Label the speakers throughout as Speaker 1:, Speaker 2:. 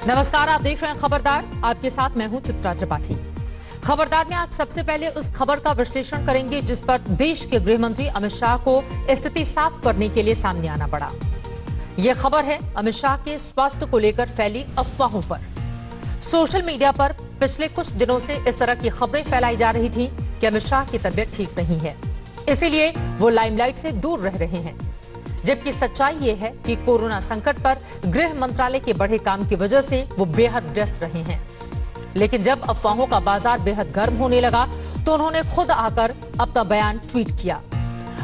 Speaker 1: नमस्कार, आप देख रहे हैं खबरदार। आपके साथ मैं हूं चित्रा त्रिपाठी। खबरदार में आज सबसे पहले उस खबर का विश्लेषण करेंगे जिस पर देश के गृह मंत्री अमित शाह को स्थिति साफ करने के लिए सामने आना पड़ा। यह खबर है अमित शाह के स्वास्थ्य को लेकर फैली अफवाहों पर। सोशल मीडिया पर पिछले कुछ दिनों से इस तरह की खबरें फैलाई जा रही थी कि अमित शाह की तबीयत ठीक नहीं है, इसीलिए वो लाइमलाइट से दूर रह रहे हैं। जबकि सच्चाई ये है कि कोरोना संकट पर गृह मंत्रालय के बढ़े काम की वजह से वो बेहद व्यस्त रहे हैं। लेकिन जब अफवाहों का बाजार बेहद गर्म होने लगा तो उन्होंने खुद आकर अपना बयान ट्वीट किया।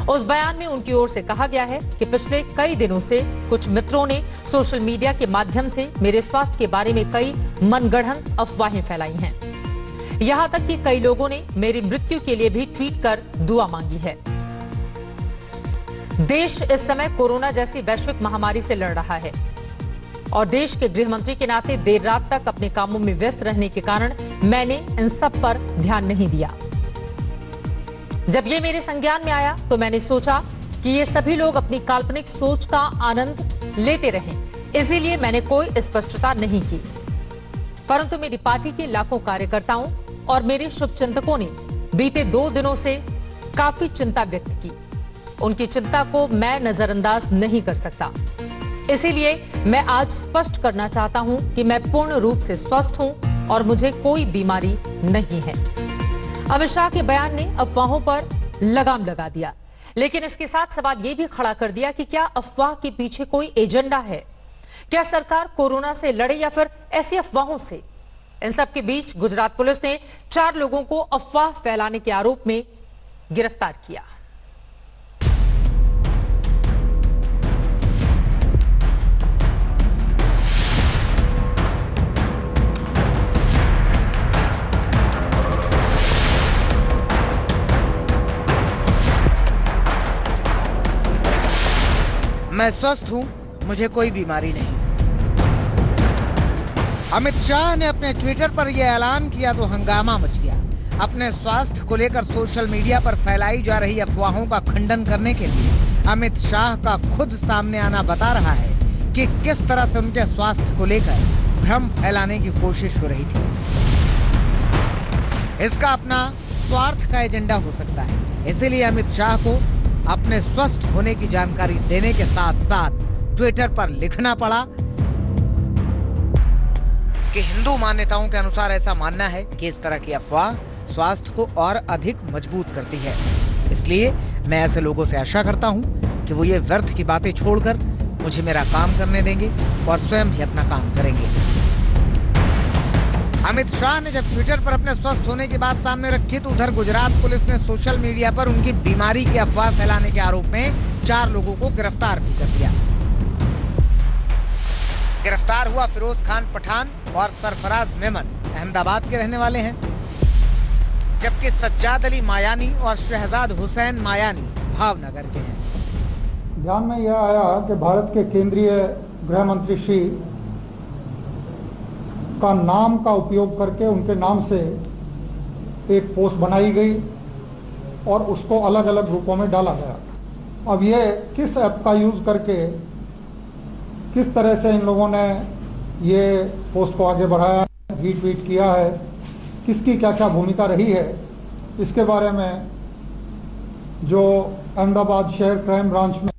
Speaker 1: उस बयान में उनकी ओर से कहा गया है कि पिछले कई दिनों से कुछ मित्रों ने सोशल मीडिया के माध्यम से मेरे स्वास्थ्य के बारे में कई मनगढ़ंत अफवाहें फैलाई हैं। यहां तक कि कई लोगों ने मेरी मृत्यु के लिए भी ट्वीट कर दुआ मांगी है। देश इस समय कोरोना जैसी वैश्विक महामारी से लड़ रहा है और देश के गृह मंत्री के नाते देर रात तक अपने कामों में व्यस्त रहने के कारण मैंने इन सब पर ध्यान नहीं दिया। जब ये मेरे संज्ञान में आया तो मैंने सोचा कि ये सभी लोग अपनी काल्पनिक सोच का आनंद लेते रहें, इसीलिए मैंने कोई स्पष्टता नहीं की। परंतु मेरी पार्टी के लाखों कार्यकर्ताओं और मेरे शुभचिंतकों ने बीते 2 दिनों से काफी चिंता व्यक्त की। उनकी चिंता को मैं नजरअंदाज नहीं कर सकता, इसीलिए मैं आज स्पष्ट करना चाहता हूं कि मैं पूर्ण रूप से स्वस्थ हूं और मुझे कोई बीमारी नहीं है। अमित शाह के बयान ने अफवाहों पर लगाम लगा दिया, लेकिन इसके साथ सवाल यह भी खड़ा कर दिया कि क्या अफवाह के पीछे कोई एजेंडा है? क्या सरकार कोरोना से लड़े या फिर ऐसी अफवाहों से? इन सब के बीच गुजरात पुलिस ने 4 लोगों को अफवाह फैलाने के आरोप में गिरफ्तार किया।
Speaker 2: मैं स्वस्थ हूं, मुझे कोई बीमारी नहीं। अमित शाह ने अपने ट्विटर पर यह ऐलान किया तो हंगामा मच गया। अपने स्वास्थ्य को लेकर सोशल मीडिया पर फैलाई जा रही अफवाहों का खंडन करने के लिए अमित शाह का खुद सामने आना बता रहा है कि किस तरह से उनके स्वास्थ्य को लेकर भ्रम फैलाने की कोशिश हो रही थी। इसका अपना स्वार्थ का एजेंडा हो सकता है, इसीलिए अमित शाह को अपने स्वस्थ होने की जानकारी देने के साथ साथ ट्विटर पर लिखना पड़ा कि हिंदू मान्यताओं के अनुसार ऐसा मानना है कि इस तरह की अफवाह स्वास्थ्य को और अधिक मजबूत करती है। इसलिए मैं ऐसे लोगों से आशा करता हूं कि वो ये व्यर्थ की बातें छोड़कर मुझे मेरा काम करने देंगे और स्वयं भी अपना काम करेंगे। अमित शाह ने जब ट्विटर पर अपने स्वस्थ होने की बात सामने रखी तो उधर गुजरात पुलिस ने सोशल मीडिया पर उनकी बीमारी की अफवाह फैलाने के आरोप में 4 लोगों को गिरफ्तार भी कर लिया। गिरफ्तार हुआ फिरोज खान पठान और सरफराज मेमन अहमदाबाद के रहने वाले हैं, जबकि सज्जाद अली मायानी और शहजाद हुसैन मायानी भावनगर के हैं।
Speaker 3: ध्यान में यह आया कि भारत के केंद्रीय गृह मंत्री श्री का नाम का उपयोग करके उनके नाम से एक पोस्ट बनाई गई और उसको अलग अलग रूपों में डाला गया। अब ये किस ऐप का यूज़ करके किस तरह से इन लोगों ने ये पोस्ट को आगे बढ़ाया, रीट्वीट किया है, किसकी क्या क्या भूमिका रही है, इसके बारे में जो अहमदाबाद शहर क्राइम ब्रांच में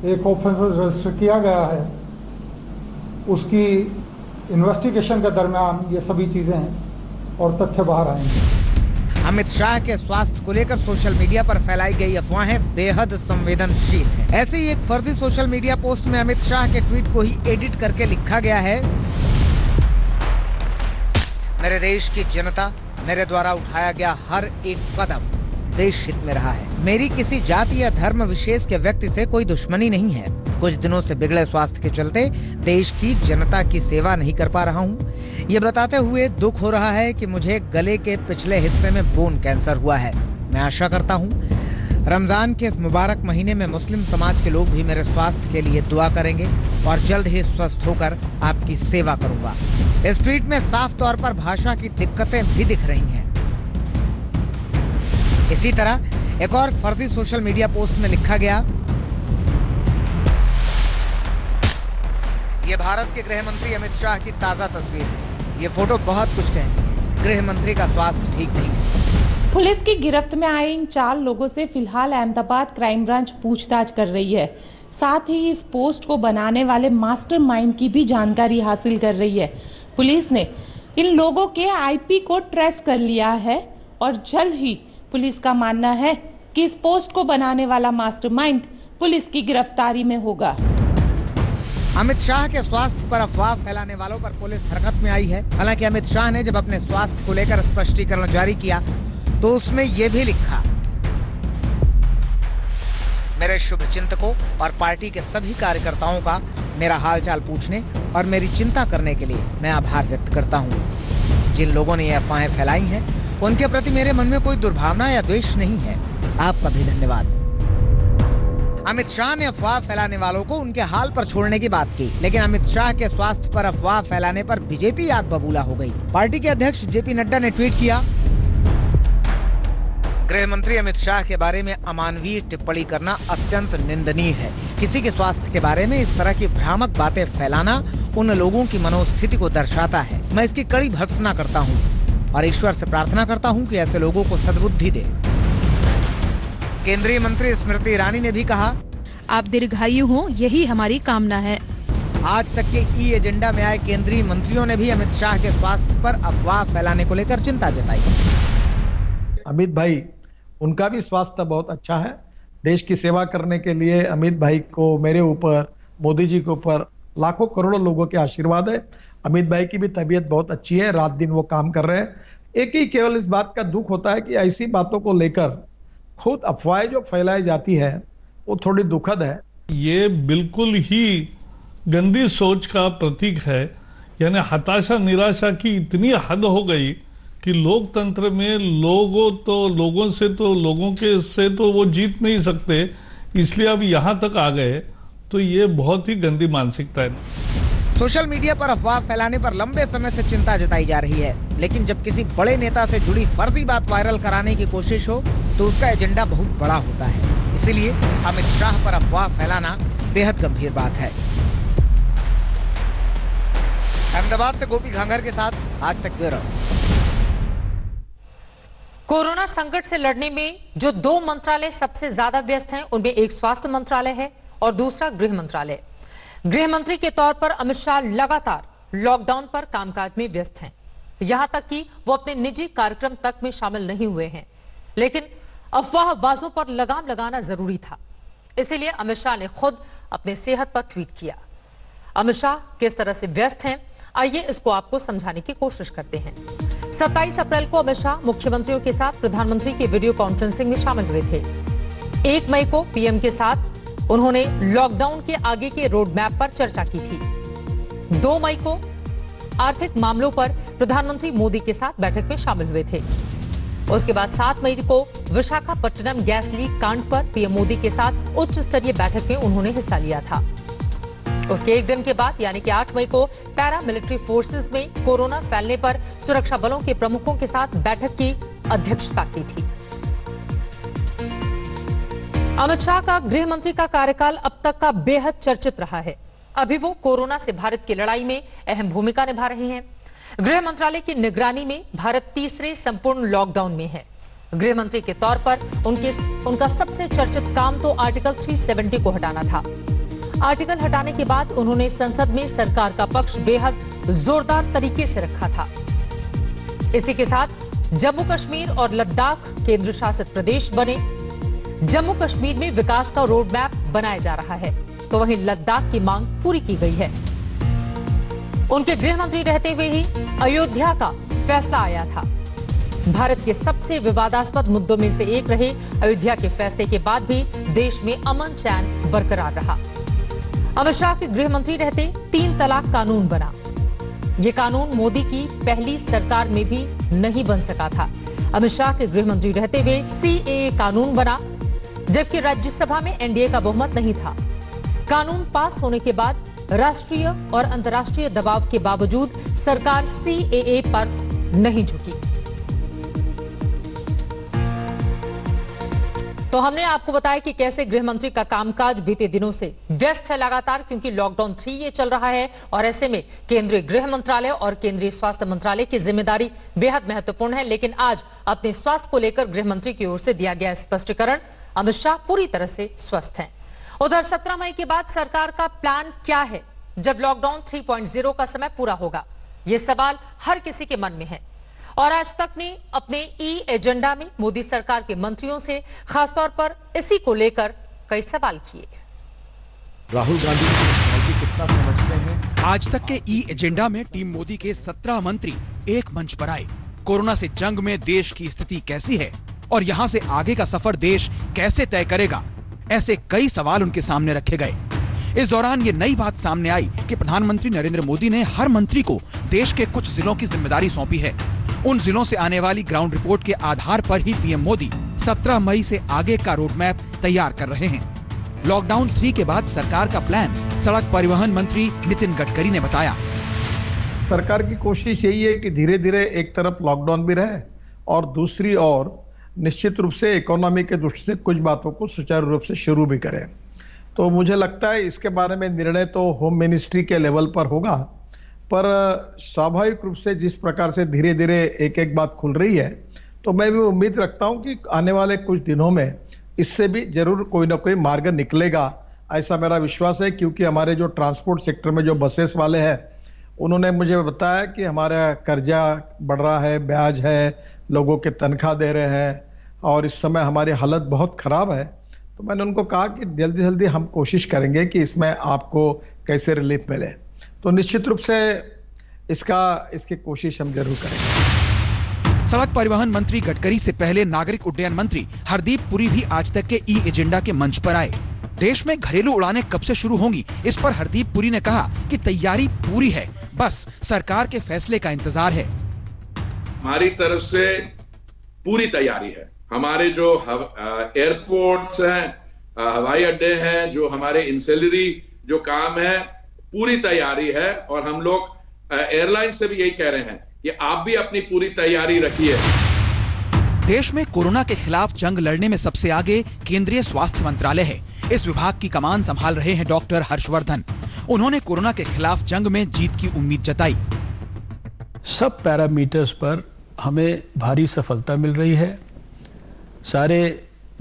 Speaker 3: एक ऑफेंस रजिस्टर किया गया है, उसकी इन्वेस्टिगेशन के दरमियान ये सभी चीजें और तथ्य बाहर आएंगे।
Speaker 2: अमित शाह के स्वास्थ्य को लेकर सोशल मीडिया पर फैलाई गई अफवाहें बेहद संवेदनशील हैं। ऐसे ही एक फर्जी सोशल मीडिया पोस्ट में अमित शाह के ट्वीट को ही एडिट करके लिखा गया है, मेरे देश की जनता, मेरे द्वारा उठाया गया हर एक कदम देश हित में रहा है। मेरी किसी जाति या धर्म विशेष के व्यक्ति से कोई दुश्मनी नहीं है। कुछ दिनों से बिगड़े स्वास्थ्य के चलते देश की जनता की सेवा नहीं कर पा रहा हूँ। ये बताते हुए दुख हो रहा है कि मुझे गले के पिछले हिस्से में बोन कैंसर हुआ है। मैं आशा करता हूँ रमजान के इस मुबारक महीने में मुस्लिम समाज के लोग भी मेरे स्वास्थ्य के लिए दुआ करेंगे और जल्द ही स्वस्थ होकर आपकी सेवा करूंगा। इस ट्वीट में साफ तौर पर भाषा की दिक्कतें भी दिख रही हैं। इसी तरह एक और फर्जी सोशल मीडिया पोस्ट में लिखा गया, ये भारत के गृह मंत्री अमित शाह की ताजा तस्वीर है। ये फोटो बहुत कुछ कहती है। गृह मंत्री का स्वास्थ्य ठीक नहीं है।
Speaker 4: पुलिस की गिरफ्त में आए इन 4 लोगों से फिलहाल अहमदाबाद क्राइम ब्रांच पूछताछ कर रही है। साथ ही इस पोस्ट को बनाने वाले मास्टरमाइंड की भी जानकारी हासिल कर रही है। पुलिस ने इन लोगों के आईपी को ट्रेस कर लिया है और जल्द ही पुलिस का मानना है कि इस पोस्ट को बनाने वाला मास्टरमाइंड पुलिस की गिरफ्तारी में होगा।
Speaker 2: अमित शाह के स्वास्थ्य पर अफवाह फैलाने वालों पर पुलिस हरकत में आई है। हालांकि अमित शाह ने जब अपने स्वास्थ्य को लेकर स्पष्टीकरण जारी किया तो उसमें यह भी लिखा, मेरे शुभचिंतकों और पार्टी के सभी कार्यकर्ताओं का मेरा हालचाल पूछने और मेरी चिंता करने के लिए मैं आभार व्यक्त करता हूं। जिन लोगों ने ये अफवाहें फैलाई हैं उनके प्रति मेरे मन में कोई दुर्भावना या द्वेष नहीं है। आपका भी धन्यवाद। अमित शाह ने अफवाह फैलाने वालों को उनके हाल पर छोड़ने की बात की, लेकिन अमित शाह के स्वास्थ्य पर अफवाह फैलाने पर बीजेपी आग बबूला हो गई। पार्टी के अध्यक्ष जेपी नड्डा ने ट्वीट किया, गृह मंत्री अमित शाह के बारे में अमानवीय टिप्पणी करना अत्यंत निंदनीय है। किसी के स्वास्थ्य के बारे में इस तरह की भ्रामक बातें फैलाना उन लोगों की मनोस्थिति को दर्शाता है। मैं इसकी कड़ी भर्त्सना करता हूँ और ईश्वर से प्रार्थना करता हूँ कि ऐसे लोगों को सद्बुद्धि दे। केंद्रीय मंत्री स्मृति ईरानी ने भी कहा,
Speaker 5: आप दीर्घायु हो, यही हमारी कामना है।
Speaker 2: आज तक के ई एजेंडा में आए केंद्रीय मंत्रियों ने भी अमित शाह के स्वास्थ्य पर अफवाह फैलाने को लेकर चिंता जताई।
Speaker 6: अमित भाई, उनका भी स्वास्थ्य बहुत अच्छा है। देश की सेवा करने के लिए अमित भाई को, मेरे ऊपर, मोदी जी के ऊपर लाखों करोड़ों लोगों के आशीर्वाद है। अमित भाई की भी तबीयत बहुत अच्छी है, रात दिन वो काम कर रहे हैं। एक ही केवल इस बात का दुख होता है कि ऐसी बातों को लेकर खुद अफवाहें जो फैलाई जाती है वो थोड़ी दुखद है।
Speaker 7: ये बिल्कुल ही गंदी सोच का प्रतीक है। यानी हताशा निराशा की इतनी हद हो गई कि लोकतंत्र में लोगों से वो जीत नहीं सकते, इसलिए अब यहाँ तक आ गए। तो ये बहुत ही गंदी मानसिकता है।
Speaker 2: सोशल मीडिया पर अफवाह फैलाने पर लंबे समय से चिंता जताई जा रही है, लेकिन जब किसी बड़े नेता से जुड़ी फर्जी बात वायरल कराने की कोशिश हो तो उसका एजेंडा बहुत बड़ा होता है। इसीलिए अमित शाह पर अफवाह फैलाना बेहद गंभीर बात है। अहमदाबाद से गोपी घांगर के साथ आज तक ब्यूरो।
Speaker 1: कोरोना संकट से लड़ने में जो 2 मंत्रालय सबसे ज्यादा व्यस्त हैं, उनमें एक स्वास्थ्य मंत्रालय है और दूसरा गृह मंत्रालय। गृह मंत्री के तौर पर अमित शाह लगातार लॉकडाउन पर कामकाज में व्यस्त हैं। यहां तक कि वो अपने निजी कार्यक्रम तक में शामिल नहीं हुए हैं, लेकिन अफवाहबाजों पर लगाम लगाना जरूरी था। इसीलिए अमित शाह ने खुद अपने सेहत पर ट्वीट किया। अमित शाह किस तरह से व्यस्त हैं, आइए इसको आपको समझाने की कोशिश करते हैं। 27 अप्रैल को अमित शाह मुख्यमंत्रियों के साथ प्रधानमंत्री की वीडियो कॉन्फ्रेंसिंग में शामिल हुए थे। 1 मई को पीएम के साथ उन्होंने लॉकडाउन के आगे के रोड मैप पर चर्चा की थी। 2 मई को आर्थिक मामलों पर प्रधानमंत्री मोदी के साथ बैठक में शामिल हुए थे। उसके बाद 7 मई को विशाखापट्टनम गैस लीक कांड पर पीएम मोदी के साथ उच्च स्तरीय बैठक में उन्होंने हिस्सा लिया था। उसके एक दिन के बाद यानी कि 8 मई को पैरामिलिट्री फोर्सेस में कोरोना फैलने पर सुरक्षा बलों के प्रमुखों के साथ बैठक की अध्यक्षता की थी। अमित शाह का गृह मंत्री का कार्यकाल अब तक का बेहद चर्चित रहा है। अभी वो कोरोना से भारत की लड़ाई में अहम भूमिका निभा रहे हैं। गृह मंत्रालय की निगरानी में भारत तीसरे संपूर्ण लॉकडाउन में है। गृह मंत्री के तौर पर उनका सबसे चर्चित काम तो आर्टिकल 370 को हटाना था। आर्टिकल हटाने के बाद उन्होंने संसद में सरकार का पक्ष बेहद जोरदार तरीके से रखा था। इसी के साथ जम्मू कश्मीर और लद्दाख केंद्र शासित प्रदेश बने। जम्मू कश्मीर में विकास का रोड मैप बनाया जा रहा है, तो वहीं लद्दाख की मांग पूरी की गई है। उनके गृह मंत्री रहते हुए ही अयोध्या का फैसला आया था। भारत के सबसे विवादास्पद मुद्दों में से एक रहे अयोध्या के फैसले के बाद भी देश में अमन चैन बरकरार रहा। अमित शाह के गृह मंत्री रहते 3 तलाक कानून बना। यह कानून मोदी की पहली सरकार में भी नहीं बन सका था। अमित शाह के गृह मंत्री रहते हुए सीएए कानून बना, जबकि राज्यसभा में एनडीए का बहुमत नहीं था। कानून पास होने के बाद राष्ट्रीय और अंतर्राष्ट्रीय दबाव के बावजूद सरकार सीएए पर नहीं झुकी। तो हमने आपको बताया कि कैसे गृह मंत्री का कामकाज बीते दिनों से व्यस्त है लगातार, क्योंकि लॉकडाउन 3 ये चल रहा है और ऐसे में केंद्रीय गृह मंत्रालय और केंद्रीय स्वास्थ्य मंत्रालय की जिम्मेदारी बेहद महत्वपूर्ण है। लेकिन आज अपने स्वास्थ्य को लेकर गृह मंत्री की ओर से दिया गया स्पष्टीकरण, अमित शाह पूरी तरह से स्वस्थ हैं। उधर 17 मई के बाद सरकार का प्लान क्या है जब लॉकडाउन 3.0 का समय पूरा होगा, ये सवाल हर किसी के मन में है। और आज तक ने अपने एजेंडा में मोदी सरकार के मंत्रियों से खासतौर पर इसी को लेकर कई सवाल किए।
Speaker 8: राहुल गांधी टेक्नोलॉजी कितना समझते हैं? आज तक के एजेंडा में टीम मोदी के 17 मंत्री एक मंच पर आए। कोरोना से जंग में देश की स्थिति कैसी है और यहाँ से आगे का सफर देश कैसे तय करेगा, ऐसे कई सवाल उनके सामने रखे गए। इस दौरान ये नई बात सामने आई कि प्रधानमंत्री नरेंद्र मोदी ने हर मंत्री को देश के कुछ जिलों की जिम्मेदारी सौंपी है। उन जिलों से आने वाली ग्राउंड रिपोर्ट के आधार पर ही पीएम मोदी 17 मई से आगे का रोड मैप तैयार कर रहे हैं। लॉकडाउन 3 के बाद सरकार का प्लान सड़क परिवहन मंत्री नितिन गडकरी ने बताया।
Speaker 6: सरकार की कोशिश यही है कि धीरे धीरे एक तरफ लॉकडाउन भी रहे और दूसरी ओर निश्चित रूप से इकोनॉमी के दृष्टि से कुछ बातों को सुचारू रूप से शुरू भी करें। तो मुझे लगता है इसके बारे में निर्णय तो होम मिनिस्ट्री के लेवल पर होगा, पर स्वाभाविक रूप से जिस प्रकार से धीरे धीरे एक एक बात खुल रही है, तो मैं भी उम्मीद रखता हूं कि आने वाले कुछ दिनों में इससे भी जरूर कोई ना कोई मार्ग निकलेगा, ऐसा मेरा विश्वास है। क्योंकि हमारे जो ट्रांसपोर्ट सेक्टर में जो बसेस वाले हैं, उन्होंने मुझे बताया कि हमारा कर्जा बढ़ रहा है, ब्याज है, लोगों के तनख्वाह दे रहे हैं और इस समय हमारी हालत बहुत खराब है। तो मैंने उनको कहा कि जल्दी जल्दी हम कोशिश करेंगे कि इसमें आपको कैसे रिलीफ मिले। तो निश्चित रूप से इसकी कोशिश हम जरूर करेंगे।
Speaker 8: सड़क परिवहन मंत्री गडकरी से पहले नागरिक उड्डयन मंत्री हरदीप पुरी भी आज तक के एजेंडा के मंच पर आए। देश में घरेलू उड़ानें कब से शुरू होंगी, इस पर हरदीप पुरी ने कहा कि तैयारी पूरी है, बस सरकार के फैसले का इंतजार है।
Speaker 9: हमारी तरफ से पूरी तैयारी है। हमारे जो एयरपोर्ट्स हैं, हवाई अड्डे हैं, जो हमारे इंसेलरी जो काम है, पूरी तैयारी है। और हम लोग एयरलाइन से भी यही कह रहे हैं कि आप भी अपनी पूरी तैयारी रखिए।
Speaker 8: देश में कोरोना के खिलाफ जंग लड़ने में सबसे आगे केंद्रीय स्वास्थ्य मंत्रालय है। इस विभाग की कमान संभाल रहे हैं डॉक्टर हर्षवर्धन। उन्होंने कोरोना के खिलाफ जंग में जीत की उम्मीद जताई।
Speaker 10: सब पैरामीटर्स पर हमें भारी सफलता मिल रही है। सारे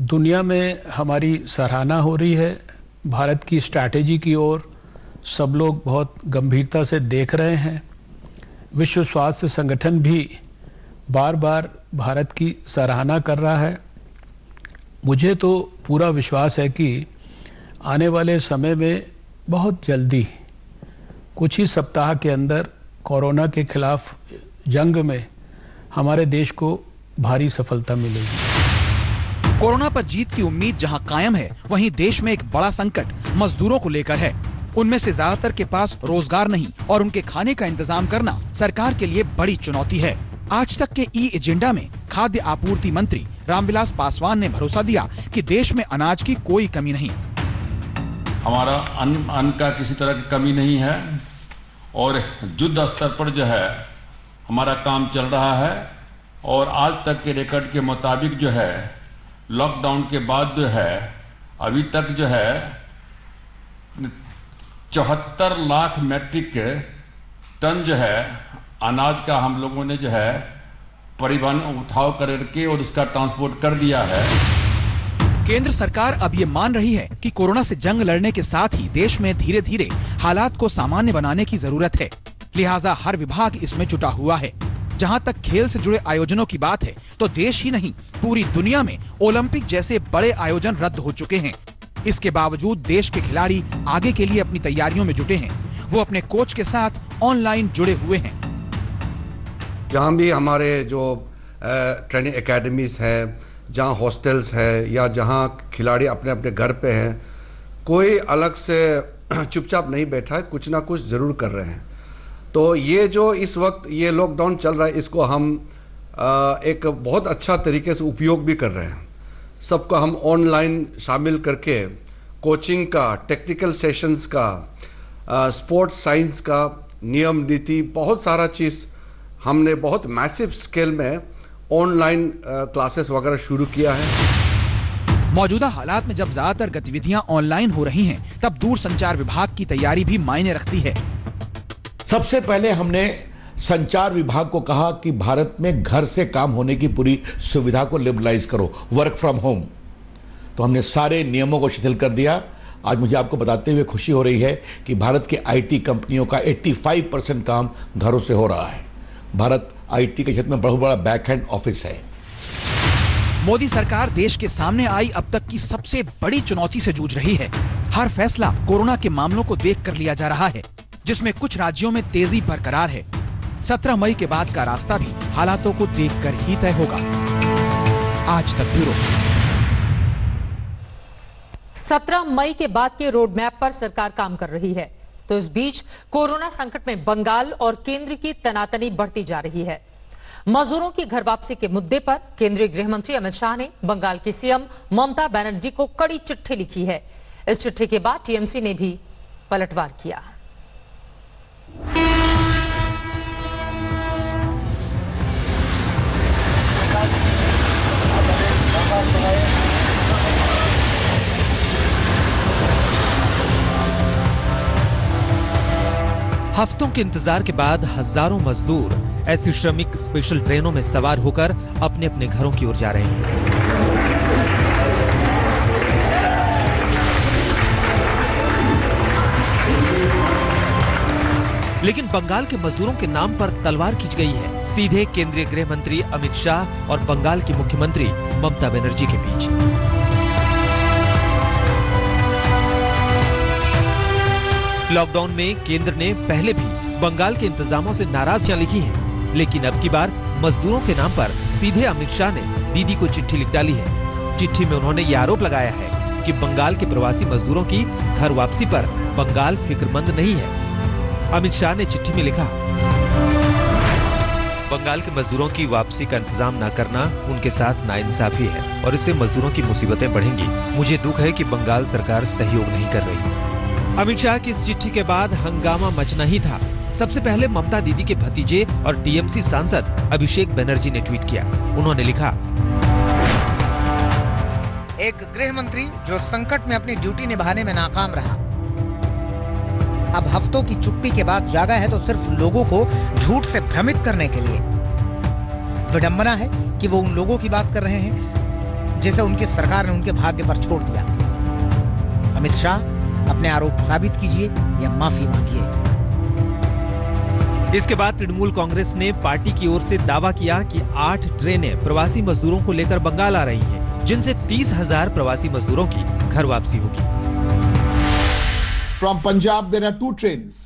Speaker 10: दुनिया में हमारी सराहना हो रही है। भारत की स्ट्रैटेजी की ओर सब लोग बहुत गंभीरता से देख रहे हैं। विश्व स्वास्थ्य संगठन भी बार बार भारत की सराहना कर रहा है। मुझे तो पूरा विश्वास है कि आने वाले समय में बहुत जल्दी, कुछ ही सप्ताह के अंदर कोरोना के खिलाफ जंग में हमारे देश को भारी सफलता मिलेगी।
Speaker 8: कोरोना पर जीत की उम्मीद जहां कायम है, वहीं देश में एक बड़ा संकट मजदूरों को लेकर है। उनमें से ज्यादातर के पास रोजगार नहीं और उनके खाने का इंतजाम करना सरकार के लिए बड़ी चुनौती है। आज तक के एजेंडा में खाद्य आपूर्ति मंत्री रामविलास पासवान ने भरोसा दिया कि देश में अनाज की कोई कमी नहीं।
Speaker 11: हमारा अन्न का किसी तरह की कमी नहीं है और युद्ध स्तर पर जो है हमारा काम चल रहा है। और आज तक के रिकॉर्ड के मुताबिक जो है लॉकडाउन के बाद जो है अभी तक जो है 74 लाख मैट्रिक टन जो है अनाज का हम लोगों ने जो है परिवहन उठाव करके और इसका ट्रांसपोर्ट कर दिया है।
Speaker 8: केंद्र सरकार अब ये मान रही है कि कोरोना से जंग लड़ने के साथ ही देश में धीरे धीरे हालात को सामान्य बनाने की जरूरत है। लिहाजा हर विभाग इसमें जुटा हुआ है। जहां तक खेल से जुड़े आयोजनों की बात है, तो देश ही नहीं पूरी दुनिया में ओलंपिक जैसे बड़े आयोजन रद्द हो चुके हैं। इसके बावजूद देश के खिलाड़ी आगे के लिए अपनी तैयारियों में जुटे हैं। वो अपने कोच के साथ ऑनलाइन जुड़े हुए हैं।
Speaker 12: जहाँ भी हमारे जो ट्रेनिंग एकेडमीज है, जहाँ हॉस्टल्स है या जहाँ खिलाड़ी अपने अपने घर पे हैं, कोई अलग से चुपचाप नहीं बैठा है, कुछ ना कुछ ज़रूर कर रहे हैं। तो ये जो इस वक्त ये लॉकडाउन चल रहा है, इसको हम एक बहुत अच्छा तरीके से उपयोग भी कर रहे हैं। सबको हम ऑनलाइन शामिल करके कोचिंग का, टेक्निकल सेशंस का, स्पोर्ट्स साइंस का, नियम नीति, बहुत सारा चीज़ हमने बहुत मैसिव स्केल में ऑनलाइन क्लासेस वगैरह शुरू किया है।
Speaker 8: मौजूदा हालात में जब ज्यादातर गतिविधियां ऑनलाइन हो रही हैं, तब दूरसंचार विभाग की तैयारी भी मायने रखती है।
Speaker 13: सबसे पहले हमने संचार विभाग को कहा कि भारत में घर से काम होने की पूरी सुविधा को लिबरलाइज करो, वर्क फ्रॉम होम। तो हमने सारे नियमों को शिथिल कर दिया। आज मुझे आपको बताते हुए खुशी हो रही है कि भारत के आईटी कंपनियों का 85% काम घरों से हो रहा है। भारत आईटी के क्षेत्र में बहुत बड़ा बैकएंड ऑफिस है।
Speaker 8: मोदी सरकार देश के सामने आई अब तक की सबसे बड़ी चुनौती से जूझ रही है। हर फैसला कोरोना के मामलों को देखकर लिया जा रहा है, जिसमें कुछ राज्यों में तेजी बरकरार है। 17 मई के बाद का रास्ता भी हालातों को देखकर ही तय होगा। आज तक ब्यूरो।
Speaker 1: 17 मई के बाद के रोड मैप पर सरकार काम कर रही है, तो इस बीच कोरोना संकट में बंगाल और केंद्र की तनातनी बढ़ती जा रही है। मजदूरों की घर वापसी के मुद्दे पर केंद्रीय गृह मंत्री अमित शाह ने बंगाल की सीएम ममता बनर्जी को कड़ी चिट्ठी लिखी है। इस चिट्ठी के बाद टीएमसी ने भी पलटवार किया।
Speaker 14: हफ्तों के इंतजार के बाद हजारों मजदूर ऐसी श्रमिक स्पेशल ट्रेनों में सवार होकर अपने अपने घरों की ओर जा रहे हैं। लेकिन बंगाल के मजदूरों के नाम पर तलवार खींच गई है, सीधे केंद्रीय गृह मंत्री अमित शाह और बंगाल की मुख्यमंत्री ममता बनर्जी के बीच। लॉकडाउन में केंद्र ने पहले भी बंगाल के इंतजामों से नाराजगियां लिखी हैं, लेकिन अब की बार मजदूरों के नाम पर सीधे अमित शाह ने दीदी को चिट्ठी लिख डाली है। चिट्ठी में उन्होंने ये आरोप लगाया है कि बंगाल के प्रवासी मजदूरों की घर वापसी पर बंगाल फिक्रमंद नहीं है। अमित शाह ने चिट्ठी में लिखा, बंगाल के मजदूरों की वापसी का इंतजाम न करना उनके साथ नाइंसाफी है और इससे मजदूरों की मुसीबतें बढ़ेंगी। मुझे दुख है कि बंगाल सरकार सहयोग नहीं कर रही। अमित शाह की इस चिट्ठी के बाद हंगामा मचना ही था। सबसे पहले ममता दीदी के भतीजे और टीएमसी सांसद अभिषेक बनर्जी ने ट्वीट किया। उन्होंने लिखा,
Speaker 2: एक गृह मंत्री जो संकट में अपनी ड्यूटी निभाने में नाकाम रहा, अब हफ्तों की चुप्पी के बाद जागा है तो सिर्फ लोगों को झूठ से भ्रमित करने के लिए। विडंबना है कि वो उन लोगों की बात कर रहे हैं जिसे उनकी सरकार ने उनके भाग्य पर छोड़ दिया। अमित शाह, अपने आरोप साबित कीजिए या माफी मांगिए।
Speaker 14: इसके बाद तृणमूल कांग्रेस ने पार्टी की ओर से दावा किया कि 8 ट्रेनें प्रवासी मजदूरों को लेकर बंगाल आ रही हैं, जिनसे 30,000 प्रवासी मजदूरों की घर वापसी होगी।
Speaker 15: From Punjab there are 2 trains,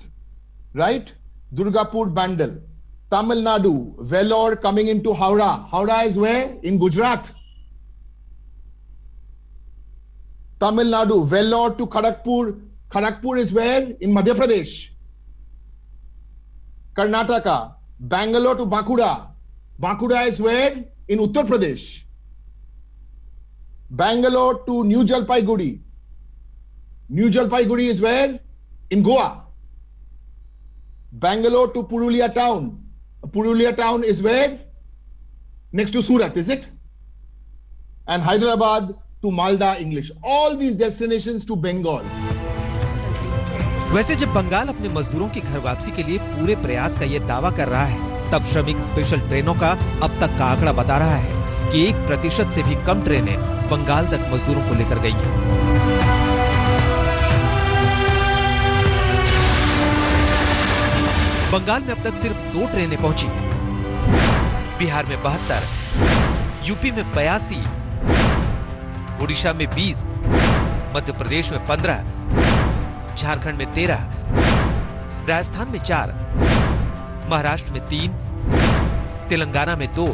Speaker 15: right? Durgapur Bandel, Tamil Nadu, Vellore coming into Howrah. Howrah is where? In Gujarat. Tamil Nadu, Vellore to Kharagpur. Kharagpur is where? In Madhya Pradesh. Karnataka, Bangalore to Bankura. Bankura is where? In Uttar Pradesh. Bangalore to New Jalpaiguri. New Jalpaiguri is where? In Goa. Bangalore to Purulia town. Purulia town is where? Next to Surat, is it? And Hyderabad to Malda English. All these destinations to Bengal.
Speaker 14: वैसे जब बंगाल अपने मजदूरों की घर वापसी के लिए पूरे प्रयास का ये दावा कर रहा है, तब श्रमिक स्पेशल ट्रेनों का अब तक का आंकड़ा बता रहा है कि 1% से भी कम ट्रेनें बंगाल तक मजदूरों को लेकर गई हैं। बंगाल में अब तक सिर्फ 2 ट्रेनें पहुंची। बिहार में 72, यूपी में 82, उड़ीसा में 20, मध्य प्रदेश में 15, झारखंड में 13, राजस्थान में 4, महाराष्ट्र में 3, तेलंगाना में 2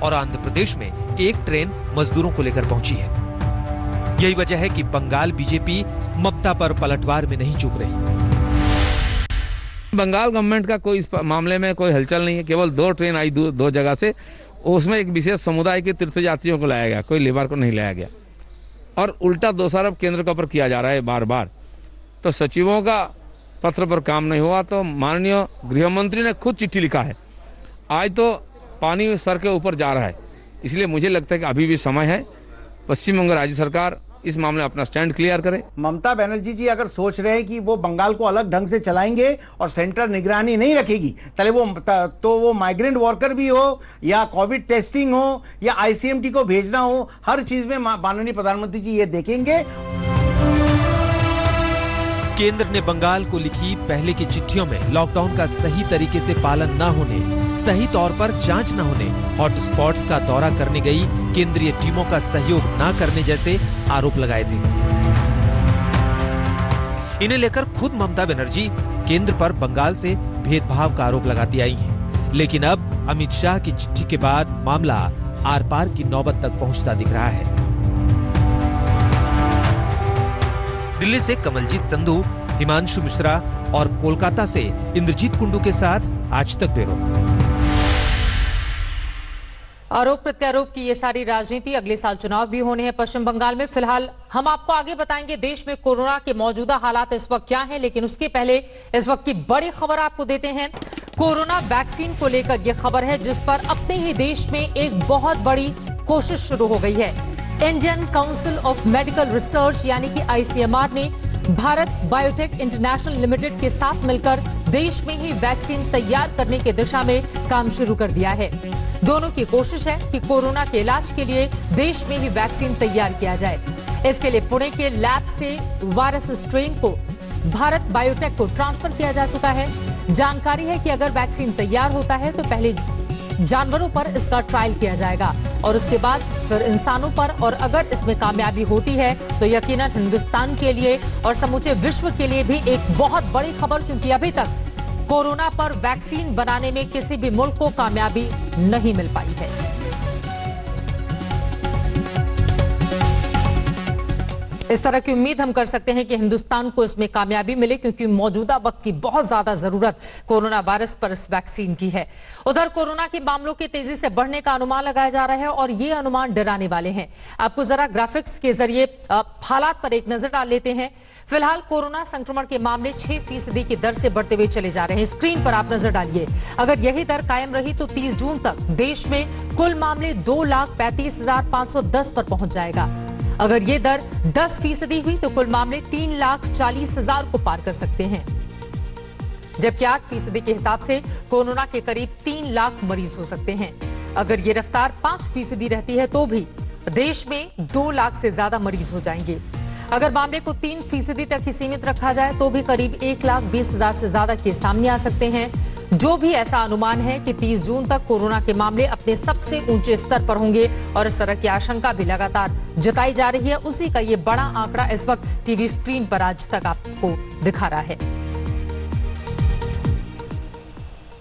Speaker 14: और आंध्र प्रदेश में 1 ट्रेन मजदूरों को लेकर पहुंची है। यही वजह है कि बंगाल बीजेपी ममता पर पलटवार में नहीं चूक रही।
Speaker 16: बंगाल गवर्नमेंट का कोई इस मामले में कोई हलचल नहीं है। केवल 2 ट्रेन आई 2 जगह से, उसमें एक विशेष समुदाय के तीर्थयात्रियों को लाया गया, कोई लेबर को नहीं लाया गया। और उल्टा दोषारोप केंद्र के ऊपर किया जा रहा है बार बार। तो सचिवों का पत्र पर काम नहीं हुआ तो माननीय गृह मंत्री ने खुद चिट्ठी लिखा है। आज तो पानी सर के ऊपर जा रहा है, इसलिए मुझे लगता है कि अभी भी समय है पश्चिम बंगाल राज्य सरकार इस मामले में अपना स्टैंड क्लियर करे।
Speaker 17: ममता बनर्जी जी अगर सोच रहे हैं कि वो बंगाल को अलग ढंग से चलाएंगे और सेंटर निगरानी नहीं रखेगी, तो वो माइग्रेंट वर्कर भी हो या कोविड टेस्टिंग हो या आईसीएमटी को भेजना हो, हर चीज में माननीय प्रधानमंत्री जी ये देखेंगे।
Speaker 14: केंद्र ने बंगाल को लिखी पहले की चिट्ठियों में लॉकडाउन का सही तरीके से पालन न होने, सही तौर पर जांच न होने, हॉटस्पॉट्स का दौरा करने गई केंद्रीय टीमों का सहयोग न करने जैसे आरोप लगाए थे। इन्हें लेकर खुद ममता बनर्जी केंद्र पर बंगाल से भेदभाव का आरोप लगाती आई हैं। लेकिन अब अमित शाह की चिट्ठी के बाद मामला आर पार की नौबत तक पहुंचता दिख रहा है। दिल्ली से कमलजीत संधू, हिमांशु मिश्रा और कोलकाता से इंद्रजीत कुंडू के साथ आज तक ब्यूरो।
Speaker 1: आरोप प्रत्यारोप की ये सारी राजनीति, अगले साल चुनाव भी होने हैं पश्चिम बंगाल में। फिलहाल हम आपको आगे बताएंगे देश में कोरोना के मौजूदा हालात इस वक्त क्या हैं, लेकिन उसके पहले इस वक्त की बड़ी खबर आपको देते हैं। कोरोना वैक्सीन को लेकर यह खबर है जिस पर अपने ही देश में एक बहुत बड़ी कोशिश शुरू हो गई है। Indian council of medical research यानी कि आईसीएमआर ने भारत बायोटेक इंटरनेशनल लिमिटेड के साथ मिलकर देश में ही वैक्सीन तैयार करने की दिशा में काम शुरू कर दिया है। दोनों की कोशिश है कि कोरोना के इलाज के लिए देश में ही वैक्सीन तैयार किया जाए। इसके लिए पुणे के लैब से वायरस स्ट्रेन को भारत बायोटेक को ट्रांसफर किया जा चुका है। जानकारी है कि अगर वैक्सीन तैयार होता है तो पहले जानवरों पर इसका ट्रायल किया जाएगा और उसके बाद फिर इंसानों पर, और अगर इसमें कामयाबी होती है तो यकीनन हिंदुस्तान के लिए और समूचे विश्व के लिए भी एक बहुत बड़ी खबर, क्योंकि अभी तक कोरोना पर वैक्सीन बनाने में किसी भी मुल्क को कामयाबी नहीं मिल पाई है। इस तरह की उम्मीद हम कर सकते हैं कि हिंदुस्तान को इसमें कामयाबी मिले, क्योंकि मौजूदा वक्त की बहुत ज्यादा जरूरत कोरोना वायरस पर इस वैक्सीन की है। उधर कोरोना के मामलों के तेजी से बढ़ने का अनुमान लगाया जा रहा है और ये अनुमान डराने वाले हैं। आपको जरा ग्राफिक्स के जरिए हालात पर एक नजर डाल लेते हैं। फिलहाल कोरोना संक्रमण के मामले 6% की दर से बढ़ते हुए चले जा रहे हैं। स्क्रीन पर आप नजर डालिए। अगर यही दर कायम रही तो 30 जून तक देश में कुल मामले 2,35,510 पर पहुंच जाएगा। अगर ये दर 10% हुई तो कुल मामले 3,40,000 को पार कर सकते हैं, जबकि 8% के हिसाब से कोरोना के करीब 3 लाख मरीज हो सकते हैं। अगर ये रफ्तार 5% रहती है तो भी देश में 2 लाख से ज्यादा मरीज हो जाएंगे। अगर मामले को 3% तक ही सीमित रखा जाए तो भी करीब 1,20,000 से ज्यादा केस सामने आ सकते हैं। जो भी ऐसा अनुमान है कि 30 जून तक कोरोना के मामले अपने सबसे ऊंचे स्तर पर होंगे और इस तरह की आशंका भी लगातार जताई जा रही है, उसी का ये बड़ा आंकड़ा इस वक्त टीवी स्क्रीन पर आज तक आपको दिखा रहा है।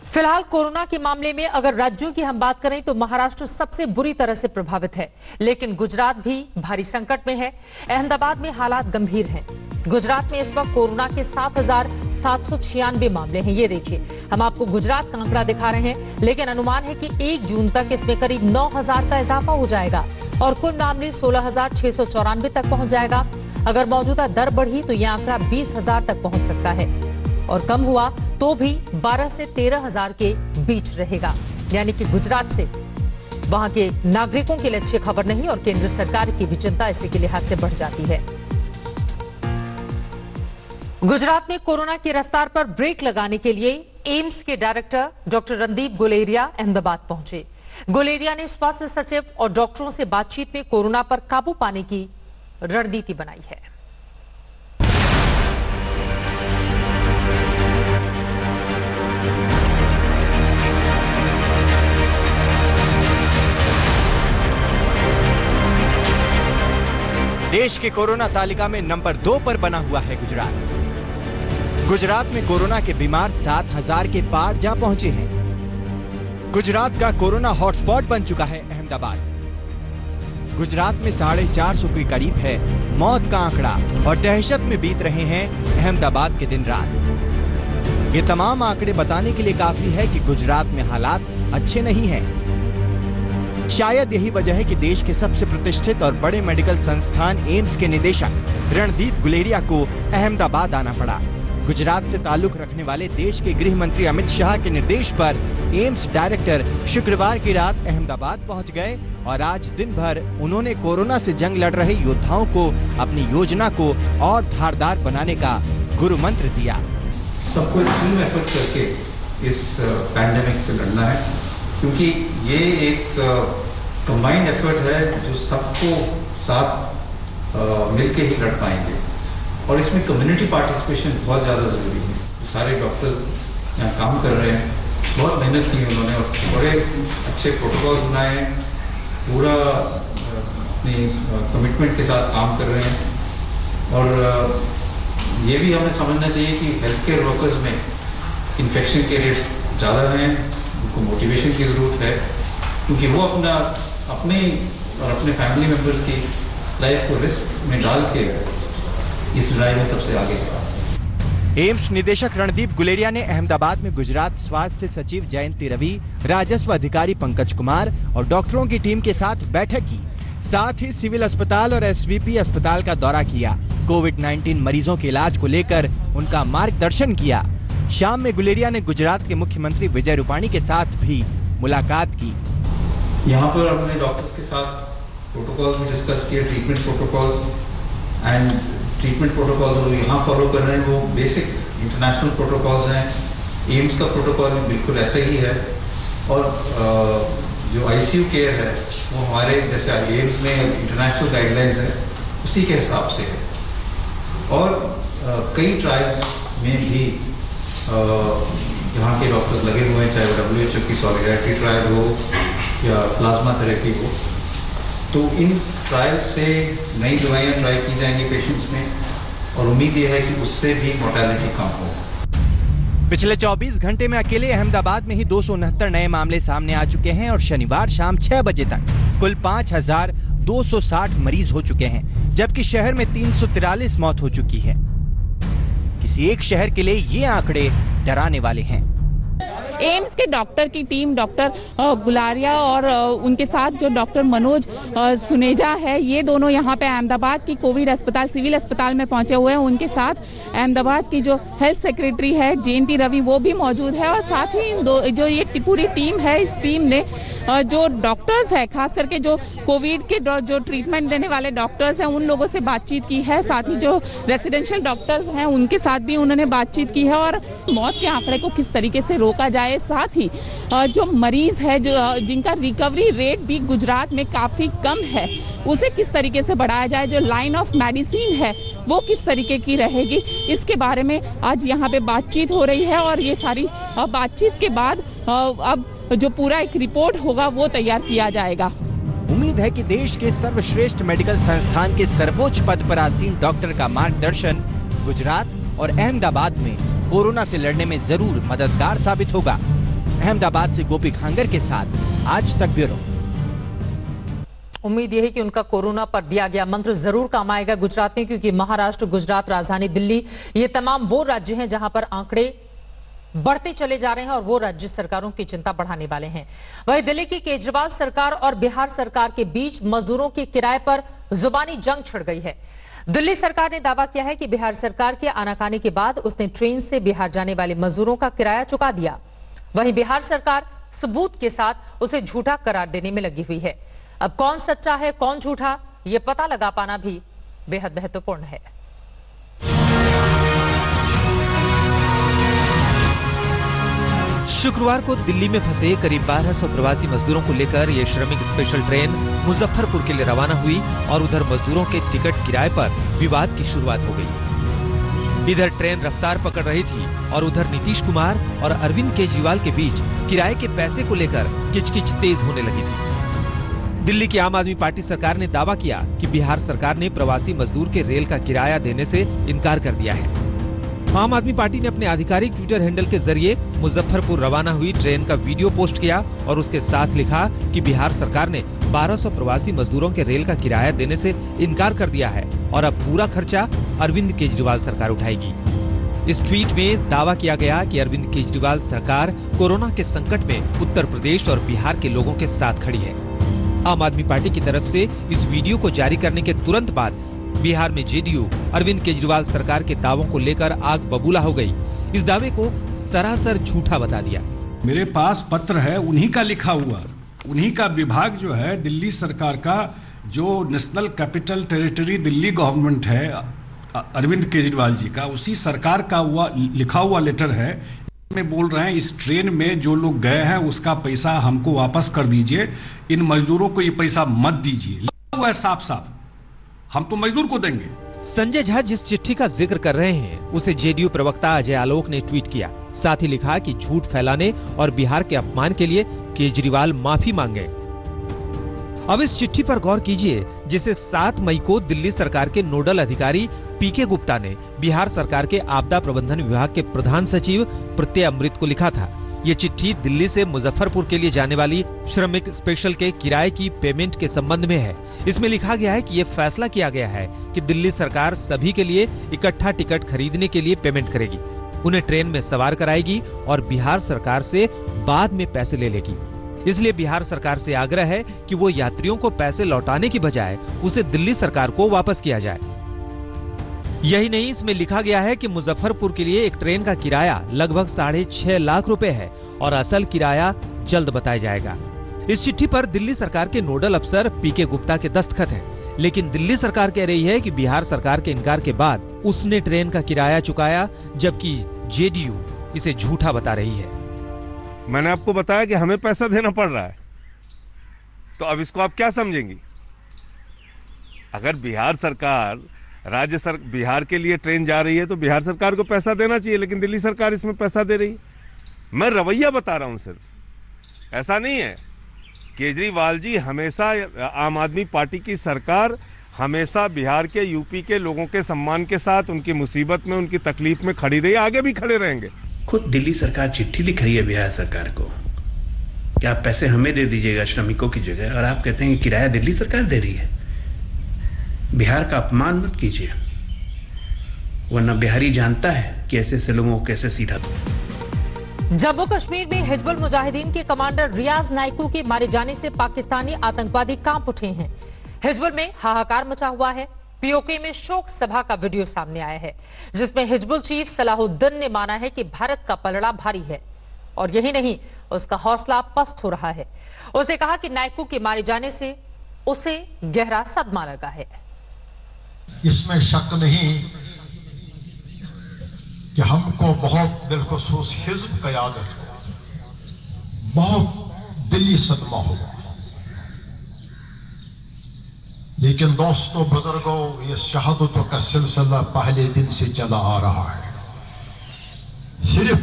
Speaker 1: फिलहाल कोरोना के मामले में अगर राज्यों की हम बात करें तो महाराष्ट्र सबसे बुरी तरह से प्रभावित है, लेकिन गुजरात भी भारी संकट में है। अहमदाबाद में हालात गंभीर हैं। गुजरात में इस वक्त कोरोना के 7,796 मामले हैं। ये देखिए, हम आपको गुजरात का आंकड़ा दिखा रहे हैं, लेकिन अनुमान है कि 1 जून तक इसमें करीब 9,000 का इजाफा हो जाएगा और कुल मामले 16,694 तक पहुंच जाएगा। अगर मौजूदा दर बढ़ी तो यह आंकड़ा 20,000 तक पहुंच सकता है और कम हुआ तो भी 12 से 13,000 के बीच रहेगा। यानी कि गुजरात से वहां के नागरिकों के लिए अच्छी खबर नहीं और केंद्र सरकार की भी चिंता इसी के लिहाज से बढ़ जाती है। गुजरात में कोरोना की रफ्तार पर ब्रेक लगाने के लिए एम्स के डायरेक्टर डॉक्टर रणदीप गुलेरिया अहमदाबाद पहुंचे। गुलेरिया ने स्वास्थ्य सचिव और डॉक्टरों से बातचीत में कोरोना पर काबू पाने की रणनीति बनाई है।
Speaker 18: देश की कोरोना तालिका में नंबर 2 पर बना हुआ है गुजरात। गुजरात में कोरोना के बीमार 7,000 के पार जा पहुंचे हैं। गुजरात का कोरोना हॉटस्पॉट बन चुका है अहमदाबाद। गुजरात में 450 के करीब है मौत का आंकड़ा और दहशत में बीत रहे हैं अहमदाबाद के दिन रात। ये तमाम आंकड़े बताने के लिए काफी है कि गुजरात में हालात अच्छे नहीं हैं। शायद यही वजह है कि देश के सबसे प्रतिष्ठित और बड़े मेडिकल संस्थान एम्स के निदेशक रणदीप गुलेरिया को अहमदाबाद आना पड़ा। गुजरात से ताल्लुक रखने वाले देश के गृह मंत्री अमित शाह के निर्देश पर एम्स डायरेक्टर शुक्रवार की रात अहमदाबाद पहुंच गए और आज दिन भर उन्होंने कोरोना से जंग लड़ रहे योद्धाओं को अपनी योजना को और धारदार बनाने का गुरु मंत्र दिया।
Speaker 19: सबको टीम एफर्ट करके इस पैंडेमिक से लड़ना है, क्योंकि ये एक कंबाइंड एफर्ट है जो सबको साथ मिलके ही लड़ पाएंगे, और इसमें कम्युनिटी पार्टिसिपेशन बहुत ज़्यादा ज़रूरी है। सारे डॉक्टर्स यहाँ काम कर रहे हैं, बहुत मेहनत की उन्होंने और बड़े अच्छे प्रोटोकॉल्स बनाए हैं, पूरा अपनी कमिटमेंट के साथ काम कर रहे हैं। और ये भी हमें समझना चाहिए कि हेल्थ केयर वर्कर्स में इन्फेक्शन के रेट्स ज़्यादा हैं, उनको मोटिवेशन की ज़रूरत है, क्योंकि वो अपने और अपने फैमिली मेम्बर्स की लाइफ को रिस्क में डाल के इस लड़ाई में सबसे आगे है।
Speaker 18: एम्स निदेशक रणदीप गुलेरिया ने अहमदाबाद में गुजरात स्वास्थ्य सचिव जयंती रवि, राजस्व अधिकारी पंकज कुमार और डॉक्टरों की टीम के साथ बैठक की। साथ ही सिविल अस्पताल और एसवीपी अस्पताल का दौरा किया। कोविड-19 मरीजों के इलाज को लेकर उनका मार्गदर्शन किया। शाम में गुलेरिया ने गुजरात के मुख्यमंत्री विजय रूपाणी के साथ भी मुलाकात की।
Speaker 19: यहाँ पर अपने डॉक्टर्स के साथ प्रोटोकॉल में डिस्कस किए, treatment protocol and treatment protocol जो यहाँ फॉलो कर रहे हैं वो बेसिक इंटरनेशनल प्रोटोकॉल्स हैं। एम्स का प्रोटोकॉल भी बिल्कुल ऐसा ही है, और जो आईसीयू केयर है वो हमारे जैसे एम्स में इंटरनेशनल गाइडलाइंस है उसी के हिसाब से है। और कई ट्रायल्स में भी यहाँ के डॉक्टर्स लगे हुए हैं, चाहे वो WHO की सॉलिडारिटी ट्रायल हो या प्लाज्मा थेरेपी हो। तो इन ट्रायल से नई दवाइयाँ ट्राई की जाएंगी पेशेंट्स में, और उम्मीद ये है कि उससे भी मोर्टेलिटी कम हो।
Speaker 18: पिछले 24 घंटे में अकेले अहमदाबाद में ही 269 नए मामले सामने आ चुके हैं और शनिवार शाम 6 बजे तक कुल 5260 मरीज हो चुके हैं, जबकि शहर में 343 मौत हो चुकी है। किसी एक शहर के लिए ये आंकड़े डराने वाले हैं।
Speaker 4: एम्स के डॉक्टर की टीम, डॉक्टर गुलारिया और उनके साथ जो डॉक्टर मनोज सुनेजा है, ये दोनों यहाँ पे अहमदाबाद की कोविड अस्पताल, सिविल अस्पताल में पहुंचे हुए हैं। उनके साथ अहमदाबाद की जो हेल्थ सेक्रेटरी है जयंती रवि वो भी मौजूद है, और साथ ही जो ये पूरी टीम है, इस टीम ने जो डॉक्टर्स है, खास करके जो कोविड के जो ट्रीटमेंट देने वाले डॉक्टर्स हैं उन लोगों से बातचीत की है। साथ ही जो रेसिडेंशियल डॉक्टर्स हैं उनके साथ भी उन्होंने बातचीत की है, और मौत के आंकड़े को किस तरीके से रोका जाए, साथ ही जो मरीज है जिनका रिकवरी रेट भी गुजरात में काफी कम है उसे किस तरीके से बढ़ाया जाए, जो लाइन ऑफ मेडिसिन है वो किस तरीके की रहेगी, इसके बारे में आज यहाँ पे बातचीत हो रही है। और ये सारी बातचीत के बाद अब जो पूरा एक रिपोर्ट होगा वो तैयार किया जाएगा।
Speaker 18: उम्मीद है कि देश के सर्वश्रेष्ठ मेडिकल संस्थान के सर्वोच्च पद पर आसीन डॉक्टर का मार्गदर्शन गुजरात और अहमदाबाद में कोरोना से लड़ने में जरूर मददगार साबित होगा। अहमदाबाद से गोपी खांगर के साथ आज तक ब्यूरो।
Speaker 1: उम्मीद यह है कि उनका कोरोना पर दिया गया मंत्र जरूर काम आएगा गुजरात में, क्योंकि महाराष्ट्र, गुजरात, राजधानी दिल्ली, ये तमाम वो राज्य हैं जहां पर आंकड़े बढ़ते चले जा रहे हैं और वो राज्य सरकारों की चिंता बढ़ाने वाले हैं। वहीं दिल्ली की केजरीवाल सरकार और बिहार सरकार के बीच मजदूरों के किराए पर जुबानी जंग छिड़ गई है। दिल्ली सरकार ने दावा किया है कि बिहार सरकार के आनाकानी के बाद उसने ट्रेन से बिहार जाने वाले मजदूरों का किराया चुका दिया। वहीं बिहार सरकार सबूत के साथ उसे झूठा करार देने में लगी हुई है। अब कौन सच्चा है कौन झूठा, ये पता लगा पाना भी बेहद महत्वपूर्ण है।
Speaker 14: शुक्रवार को दिल्ली में फंसे करीब 1200 प्रवासी मजदूरों को लेकर ये श्रमिक स्पेशल ट्रेन मुजफ्फरपुर के लिए रवाना हुई और उधर मजदूरों के टिकट किराए पर विवाद की शुरुआत हो गई। इधर ट्रेन रफ्तार पकड़ रही थी और उधर नीतीश कुमार और अरविंद केजरीवाल के बीच किराए के पैसे को लेकर किचकिच तेज होने लगी थी। दिल्ली की आम आदमी पार्टी सरकार ने दावा किया कि बिहार सरकार ने प्रवासी मजदूर के रेल का किराया देने से इनकार कर दिया है। आम आदमी पार्टी ने अपने आधिकारिक ट्विटर हैंडल के जरिए मुजफ्फरपुर रवाना हुई ट्रेन का वीडियो पोस्ट किया और उसके साथ लिखा कि बिहार सरकार ने 1200 प्रवासी मजदूरों के रेल का किराया देने से इनकार कर दिया है और अब पूरा खर्चा अरविंद केजरीवाल सरकार उठाएगी। इस ट्वीट में दावा किया गया कि अरविंद केजरीवाल सरकार कोरोना के संकट में उत्तर प्रदेश और बिहार के लोगों के साथ खड़ी है। आम आदमी पार्टी की तरफ से इस वीडियो को जारी करने के तुरंत बाद बिहार में जेडीयू अरविंद केजरीवाल सरकार के दावों को लेकर आग बबूला हो गई। इस दावे को सरासर झूठा बता दिया।
Speaker 20: मेरे पास पत्र है उन्हीं का लिखा हुआ, उन्हीं का विभाग जो है दिल्ली सरकार का, जो national capital territory Delhi government है अरविंद केजरीवाल जी का, उसी सरकार का लिखा हुआ लेटर है। में बोल रहे हैं इस ट्रेन में जो लोग गए हैं उसका पैसा हमको वापस कर दीजिए, इन मजदूरों को ये पैसा मत दीजिए। लिखा हुआ है साफ साफ, हम तो मजदूर को देंगे।
Speaker 14: संजय झा जिस चिट्ठी का जिक्र कर रहे हैं उसे जेडीयू प्रवक्ता अजय आलोक ने ट्वीट किया। साथ ही लिखा कि झूठ फैलाने और बिहार के अपमान के लिए केजरीवाल माफी मांगे। अब इस चिट्ठी पर गौर कीजिए, जिसे 7 मई को दिल्ली सरकार के नोडल अधिकारी पीके गुप्ता ने बिहार सरकार के आपदा प्रबंधन विभाग के प्रधान सचिव प्रत्यय अमृत को लिखा था। ये चिट्ठी दिल्ली से मुजफ्फरपुर के लिए जाने वाली श्रमिक स्पेशल के किराए की पेमेंट के संबंध में है। इसमें लिखा गया है कि ये फैसला किया गया है कि दिल्ली सरकार सभी के लिए इकट्ठा टिकट खरीदने के लिए पेमेंट करेगी, उन्हें ट्रेन में सवार कराएगी और बिहार सरकार से बाद में पैसे ले लेगी। इसलिए बिहार सरकार से आग्रह है कि वो यात्रियों को पैसे लौटाने की बजाय उसे दिल्ली सरकार को वापस किया जाए। यही नहीं, इसमें लिखा गया है कि मुजफ्फरपुर के लिए एक ट्रेन का किराया लगभग 6.5 लाख रुपए है और असल किराया जल्द बताया जाएगा। इस चिट्ठी पर दिल्ली सरकार के नोडल अफसर पीके गुप्ता के दस्तखत हैं, लेकिन दिल्ली सरकार कह रही है कि बिहार सरकार के इनकार के बाद उसने ट्रेन का किराया चुकाया, जबकि जेडीयू इसे झूठा बता रही है।
Speaker 21: मैंने आपको बताया कि हमें पैसा देना पड़ रहा है, तो अब इसको आप क्या समझेंगी? अगर बिहार सरकार बिहार के लिए ट्रेन जा रही है तो बिहार सरकार को पैसा देना चाहिए, लेकिन दिल्ली सरकार इसमें पैसा दे रही है। मैं रवैया बता रहा हूं सिर्फ, ऐसा नहीं है। केजरीवाल जी हमेशा, आम आदमी पार्टी की सरकार हमेशा बिहार के, यूपी के लोगों के सम्मान के साथ, उनकी मुसीबत में, उनकी तकलीफ में खड़ी रही, आगे भी खड़े रहेंगे।
Speaker 22: खुद दिल्ली सरकार चिट्ठी लिख रही है बिहार सरकार को कि आप पैसे हमें दे दीजिएगा श्रमिकों की जगह, और आप कहते हैं कि किराया दिल्ली सरकार दे रही है। बिहार का अपमान मत कीजिए, वरना बिहारी जानता है कि ऐसे ऐसे लोगों को कैसे सीधा।
Speaker 1: जम्मू कश्मीर में हिजबुल मुजाहिदीन के कमांडर रियाज नाइकू के मारे जाने से पाकिस्तानी आतंकवादी कांप उठे हैं। हिजबुल में हाहाकार मचा हुआ है। पीओके में शोक सभा का वीडियो सामने आया है, जिसमें हिजबुल चीफ सलाहुद्दीन ने माना है कि भारत का पलड़ा भारी है और यही नहीं, उसका हौसला पस्त हो रहा है। उसने कहा कि नाइकू के मारे जाने से उसे गहरा सदमा लगा है।
Speaker 23: इसमें शक नहीं कि हमको बहुत बिलखुसूस हिज़्ब क़यादत को बहुत दिली सदमा हुआ, लेकिन दोस्तों बुजुर्गों, ये शहादतों का सिलसिला पहले दिन से चला आ रहा है। सिर्फ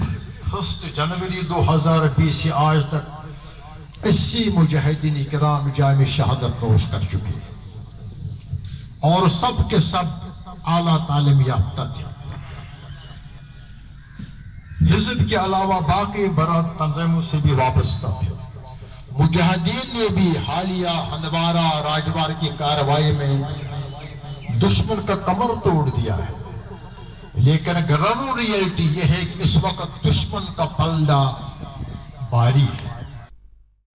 Speaker 23: 1 जनवरी 2020 से आज तक 80 मुजाहिदीन इकराम जाम शहादत नोश कर चुके और सब के सब आला तालीम याफ्ता थे। हिज़्ब के अलावा बाकी बरात तंजीमों से भी वाबस्ता थे। मुजाहिदीन ने भी हालिया हंदवारा राजवार की कार्रवाई में दुश्मन का कमर तोड़ दिया है, लेकिन ग्राउंड रियलिटी यह है कि इस वक्त दुश्मन का पलड़ा भारी है।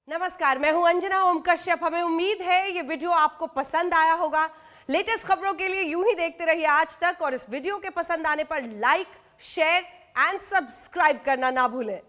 Speaker 24: नमस्कार, मैं हूं अंजना ओम कश्यप। हमें उम्मीद है ये वीडियो आपको पसंद आया होगा। लेटेस्ट खबरों के लिए यूं ही देखते रहिए आज तक, और इस वीडियो के पसंद आने पर लाइक, शेयर एंड सब्सक्राइब करना ना भूलें।